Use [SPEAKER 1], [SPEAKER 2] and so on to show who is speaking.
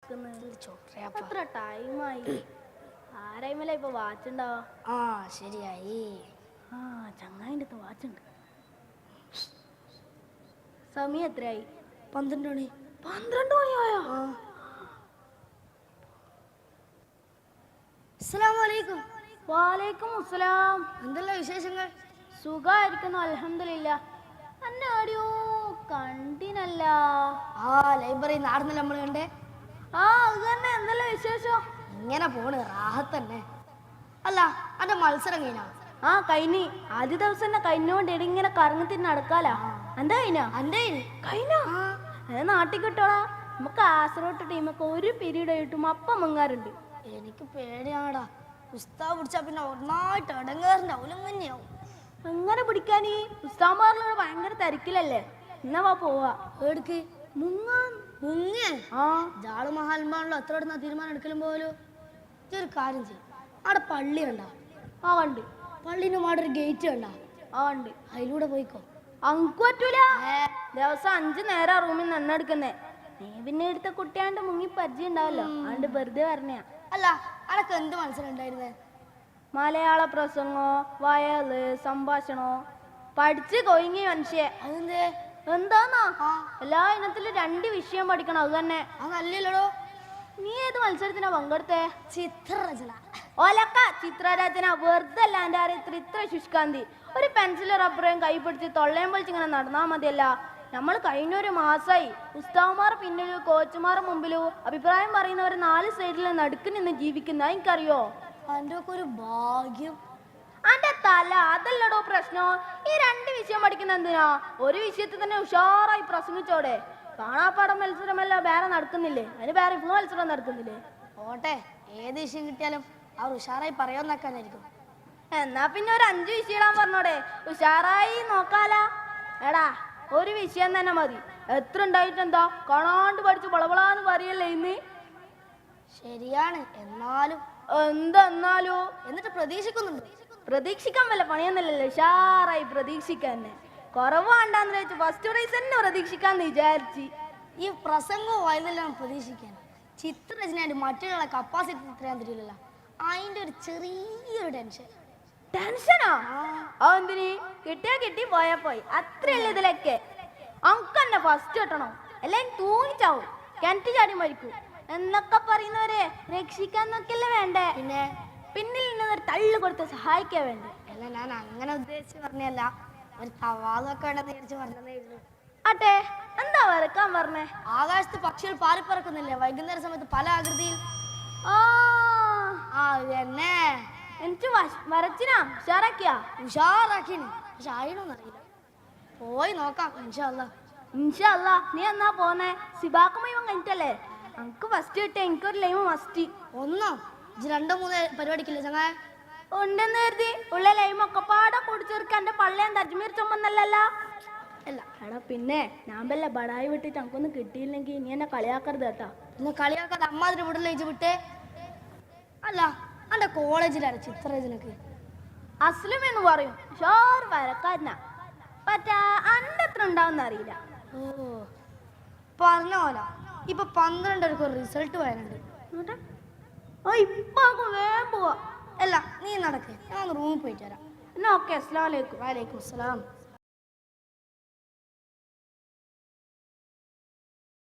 [SPEAKER 1] എത്ര ടൈമായി? ആ ടൈമിലാ ഇപ്പൊ വാച്ച് ഉണ്ടാവാ.
[SPEAKER 2] ആ ശരിയായി.
[SPEAKER 1] ആ ചങ്ങായിൻ്റെ അടുത്ത് വാച്ച് ഉണ്ട്. സമയം എത്രയായി?
[SPEAKER 2] 12 മണി.
[SPEAKER 1] 12 മണിയായോ?
[SPEAKER 2] അസ്സലാമലൈക്കും.
[SPEAKER 1] വാലൈക്കും അസ്സലാം.
[SPEAKER 2] എന്തെല്ലാം വിശേഷങ്ങൾ?
[SPEAKER 1] സുഖായിരിക്കുന്നു അൽഹംദുലില്ലാ. എന്നെ ആരെയോ കണ്ടിനല്ല.
[SPEAKER 2] ആ ലൈബ്രറി നടന്നില്ല നമ്മൾ കണ്ടേ.
[SPEAKER 1] ആ അത് തന്നെ. എന്തെല്ലാം വിശേഷം?
[SPEAKER 2] ഇങ്ങനെ പോണ് റാഹത്തന്നെ. അല്ല അന്റെ മത്സരം കഴിഞ്ഞാ?
[SPEAKER 1] ആ കഴിഞ്ഞി. ആദ്യ ദിവസം തന്നെ കഴിഞ്ഞോണ്ട് ഇങ്ങനെ കറങ്ങി തിരിഞ്ഞ് നടക്കാലാ. എന്താ കഴിഞ്ഞ നാട്ടിൽ കിട്ടോളാ. നമുക്ക് കാസർഗോഡ് ടീമൊക്കെ ഒരു പീരീഡ് ആയിട്ടും അപ്പം മുങ്ങാറുണ്ട്.
[SPEAKER 2] എനിക്ക് പേടിയാടാ. ഉസ്താദ് പിടിച്ചാ പിന്നെ ഒന്നായിട്ട് അടങ്ങാറുണ്ട്. അവലങ്ങനെയാവും.
[SPEAKER 1] എങ്ങനെ പിടിക്കാനീ? ഉസ്താമാറിനോട് ഭയങ്കര തിരക്കിലല്ലേ. എന്നാ പോവാ.
[SPEAKER 2] എടുക്ക് മുങ്ങാൻ. മുങ്ങേ? ആ ജാള് മഹാത്മാണല്ലോ. എത്ര ഇടുന്ന തീരുമാനം എടുക്കലും പോലും. ഇതൊരു കാര്യം ചെയ്യും. അവിടെ പള്ളി കണ്ടാ?
[SPEAKER 1] ആ കണ്ട്.
[SPEAKER 2] പള്ളിന്റെ അവിടെ ഒരു ഗേറ്റ് കണ്ടാ?
[SPEAKER 1] ആ കണ്ട്.
[SPEAKER 2] അതിലൂടെ പോയിക്കോ.
[SPEAKER 1] അങ്കു പറ്റൂല. ദിവസം 5 നേരം റൂമിൽ നിന്നെടുക്കുന്നേ. നീ പിന്നെ എടുത്ത കുട്ടിയാണ്ട് മുങ്ങി പരിചയം ഉണ്ടാവല്ലോ. അതുകൊണ്ട് വെറുതെ പറഞ്ഞ.
[SPEAKER 2] അല്ല അനക്ക് എന്ത് മത്സരം ഉണ്ടായിരുന്നേ?
[SPEAKER 1] മലയാള പ്രസംഗോ വയല് സംഭാഷണോ പഠിച്ച് കൊയിങ്ങി മനുഷ്യ.
[SPEAKER 2] അതെന്തേ?
[SPEAKER 1] എന്താന്നാ എല്ലാ ഇനത്തിലും 2 വിഷയം പഠിക്കണം. അത് തന്നെ.
[SPEAKER 2] അതല്ലല്ലോ.
[SPEAKER 1] നീ ഏത് മത്സരത്തിനാ പങ്കെടുത്തേ?
[SPEAKER 2] ചിത്രരചന.
[SPEAKER 1] ഒലക്ക ചിത്രരചന. വെറുതെ അല്ല എൻ്റെ അറിയത്തിൽ ഇത്ര ശുഷ്കാന്തി. ഒരു പെൻസിലും റബ്ബറേയും കൈ പിടിച്ച് തൊള്ളയും പൊളിച്ച് ഇങ്ങനെ നടന്നാ മതിയല്ല. നമ്മൾ കഴിഞ്ഞൊരു മാസമായി ഉസ്താവുമാർ പിന്നിലും കോച്ചുമാർ മുമ്പിലും അഭിപ്രായം പറയുന്നവർ 4 സൈഡിൽ നടുക്ക് നിന്ന് ജീവിക്കുന്ന എനിക്കറിയോ.
[SPEAKER 2] അതിൻ്റെ ഒക്കെ ഒരു ഭാഗ്യം.
[SPEAKER 1] അന്റെ തല അതല്ലടോ പ്രശ്നം. ഈ 2 വിഷയം പഠിക്കുന്ന എന്തിനാ? ഒരു വിഷയത്തിൽ തന്നെ ഉഷാറായി പ്രസംഗിച്ചോടെ. കാണാപ്പാടം മത്സരമല്ല വേറെ നടക്കുന്നില്ലേ? അതിന് വേറെ മത്സരം നടക്കുന്നില്ലേ?
[SPEAKER 2] ഓട്ടെ, ഏത് വിഷയം കിട്ടിയാലും അവർ ഉഷാറായി പറയാന്നാക്കാനായിരിക്കും.
[SPEAKER 1] എന്നാ പിന്നെ ഒരു 5 വിഷയം ഇടാൻ പറഞ്ഞോടെ. ഉഷാറായി നോക്കാലാ. എടാ ഒരു വിഷയം തന്നെ മതി. എത്ര ഉണ്ടായിട്ടെന്താ? കാണാണ്ട് പഠിച്ച് വളവളാന്ന് പറയല്ലേ ഇന്ന്.
[SPEAKER 2] ശരിയാണ്. എന്നാലും
[SPEAKER 1] എന്തെന്നാലോ?
[SPEAKER 2] എന്നിട്ട് പ്രതീക്ഷിക്കുന്നുണ്ട്?
[SPEAKER 1] പ്രതീക്ഷിക്കാൻ വല്ല പണിയൊന്നുമില്ലല്ലോ. ഉഷാറായി പ്രതീക്ഷിക്കാൻ തന്നെ. കുറവാണ്ടാന്ന് വെച്ച് ഫസ്റ്റ് പ്രൈസ് തന്നെ പ്രതീക്ഷിക്കാന്ന് വിചാരിച്ച്.
[SPEAKER 2] ഈ പ്രസംഗവും വയലെല്ലാം പ്രതീക്ഷിക്കാൻ ചിത്രരചനയായിട്ട് മറ്റുള്ള കപ്പാസിറ്റി ഇത്രയാൻ തരില്ലല്ലോ. അതിൻ്റെ ഒരു ചെറിയൊരു ടെൻഷൻ.
[SPEAKER 1] ടെൻഷനാ? അതെന്തിന്? കിട്ടിയാ കിട്ടി പോയാ പോയി. അത്രയല്ല ഇതിലൊക്കെ. അങ്ക് തന്നെ ഫസ്റ്റ് കിട്ടണം. എല്ലാം തൂങ്ങിച്ചാവും. കിണറ്റ് ചാടി മരിക്കും എന്നൊക്കെ പറയുന്നവരെ രക്ഷിക്കാൻ നോക്കിയല്ലേ വേണ്ടേ? പിന്നെ പിന്നിൽ നിന്നൊരു തള്ളു കൊടുത്ത് സഹായിക്കാൻ വേണ്ടേ?
[SPEAKER 2] അല്ല, ഞാൻ അങ്ങനെ ഉദ്ദേശിച്ച് പറഞ്ഞല്ല. ഒരു തവാതൊക്കെ ഉണ്ടെന്ന് വിചാരിച്ച് പറഞ്ഞതേ ഉള്ളൂ.
[SPEAKER 1] ആട്ടെ, എന്താ വരക്കാൻ പറഞ്ഞേ?
[SPEAKER 2] ആകാശത്ത് പക്ഷികൾ പാറിപ്പറക്കുന്നില്ലേ വൈകുന്നേര സമയത്ത് പല ആകൃതിയിൽ? തന്നെ
[SPEAKER 1] എനിക്ക് വരച്ചിനാ. ഉഷാറാക്കിയാ?
[SPEAKER 2] ഉഷാറാക്കിന്. പക്ഷെ ആയിനോന്നറിയില്ല. പോയി നോക്കാം ഇൻഷാ അല്ലാ.
[SPEAKER 1] ഇൻഷാ അല്ലാ. നീ എന്നാ പോന്നേ? സിബാക്കുമ്പോ ഇവൻ കഴിഞ്ഞിട്ടല്ലേ? എനിക്ക് ഫസ്റ്റ് കിട്ടിയ എനിക്കൊരു ലൈവ് മസ്റ്റി.
[SPEAKER 2] ഒന്നോ 2-3 പരിപാടിക്കില്ലേ ചങ്ങായ?
[SPEAKER 1] ഉണ്ടെന്ന് കരുതി ഉള്ള ലൈമൊക്കെ പാടെ പൊടിച്ചെടുക്കാൻ എന്റെ പള്ളയാൻ തജ്മീർ ചുമന്നല്ല.
[SPEAKER 2] അല്ല
[SPEAKER 1] എടാ പിന്നെ ഞാൻ വല്ല ബടായി വിട്ടിട്ട് നമുക്കൊന്നും കിട്ടിയില്ലെങ്കിൽ നീ എന്നെ കളിയാക്കരുത് കേട്ടാ.
[SPEAKER 2] പിന്നെ കളിയാക്കാതെ അമ്മാതിരി വിടലേജ് വിട്ടേ. അല്ല എന്റെ കോളേജിലാണ് ചിത്രരചനക്ക്
[SPEAKER 1] അസ്ലം എന്ന് പറയും. ഷോർ വരക്കാരനാ. പറ്റാ അന്റെ എത്ര ഉണ്ടാവുന്ന അറിയില്ല.
[SPEAKER 2] ഓ പറഞ്ഞ പോലെ ഇപ്പൊ 12 റിസൾട്ട് വരാനുണ്ട്.
[SPEAKER 1] ഇപ്പൊ വേഗം പോവാ.
[SPEAKER 2] അല്ല നീ നടക്കേ, ഞാൻ റൂമിൽ പോയിട്ട് വരാം.
[SPEAKER 1] എന്നാ ഓക്കെ. അസ്സലാമു അലൈക്കും.
[SPEAKER 2] വലൈക്കും അസ്സലാം.